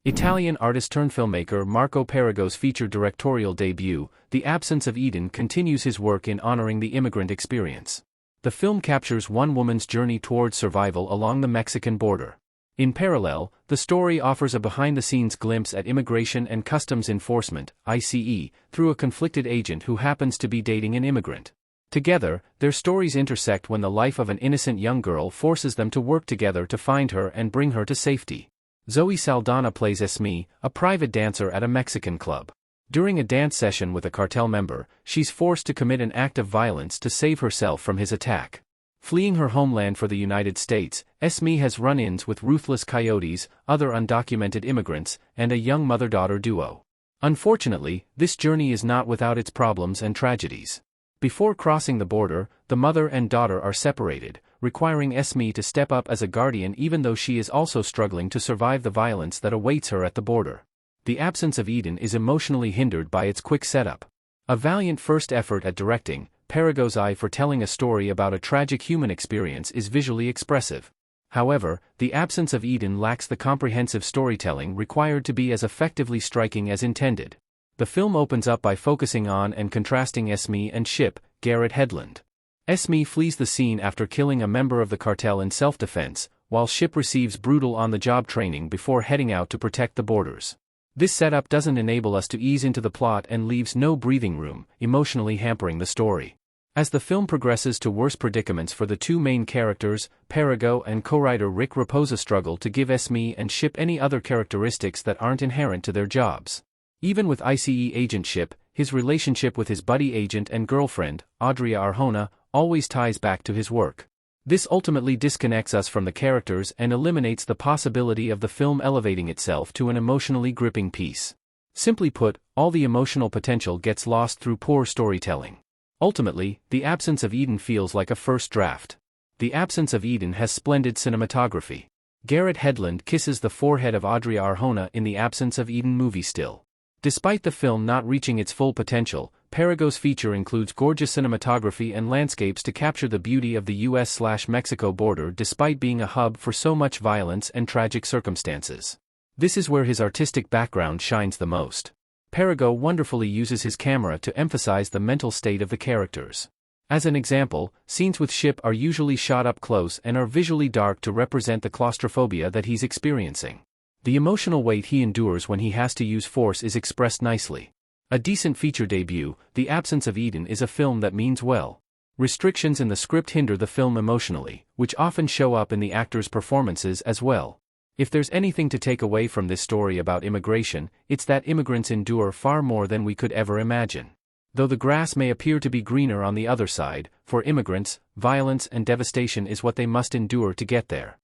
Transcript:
Italian artist-turned-filmmaker Marco Perigo's feature directorial debut, The Absence of Eden, continues his work in honoring the immigrant experience. The film captures one woman's journey towards survival along the Mexican border. In parallel, the story offers a behind-the-scenes glimpse at Immigration and Customs Enforcement (ICE) through a conflicted agent who happens to be dating an immigrant. Together, their stories intersect when the life of an innocent young girl forces them to work together to find her and bring her to safety. Zoe Saldaña plays Esme, a private dancer at a Mexican club. During a dance session with a cartel member, she's forced to commit an act of violence to save herself from his attack. Fleeing her homeland for the United States, Esme has run-ins with ruthless coyotes, other undocumented immigrants, and a young mother-daughter duo. Unfortunately, this journey is not without its problems and tragedies. Before crossing the border, the mother and daughter are separated, requiring Esme to step up as a guardian even though she is also struggling to survive the violence that awaits her at the border. The Absence of Eden is emotionally hindered by its quick setup. A valiant first effort at directing, Perigo's eye for telling a story about a tragic human experience is visually expressive. However, The Absence of Eden lacks the comprehensive storytelling required to be as effectively striking as intended. The film opens up by focusing on and contrasting Esme and Ship, Garrett Hedlund. Esme flees the scene after killing a member of the cartel in self-defense, while Ship receives brutal on-the-job training before heading out to protect the borders. This setup doesn't enable us to ease into the plot and leaves no breathing room, emotionally hampering the story. As the film progresses to worse predicaments for the two main characters, Perigo and co-writer Rick Raposa struggle to give Esme and Ship any other characteristics that aren't inherent to their jobs. Even with ICE agent Ship, his relationship with his buddy agent and girlfriend, Adria Arjona, always ties back to his work. This ultimately disconnects us from the characters and eliminates the possibility of the film elevating itself to an emotionally gripping piece. Simply put, all the emotional potential gets lost through poor storytelling. Ultimately, The Absence of Eden feels like a first draft. The Absence of Eden has splendid cinematography. Garrett Hedlund kisses the forehead of Adria Arjona in the Absence of Eden movie still. Despite the film not reaching its full potential, Perigo's feature includes gorgeous cinematography and landscapes to capture the beauty of the US/Mexico border despite being a hub for so much violence and tragic circumstances. This is where his artistic background shines the most. Perigo wonderfully uses his camera to emphasize the mental state of the characters. As an example, scenes with Ship are usually shot up close and are visually dark to represent the claustrophobia that he's experiencing. The emotional weight he endures when he has to use force is expressed nicely. A decent feature debut, The Absence of Eden is a film that means well. Restrictions in the script hinder the film emotionally, which often show up in the actors' performances as well. If there's anything to take away from this story about immigration, it's that immigrants endure far more than we could ever imagine. Though the grass may appear to be greener on the other side, for immigrants, violence and devastation is what they must endure to get there.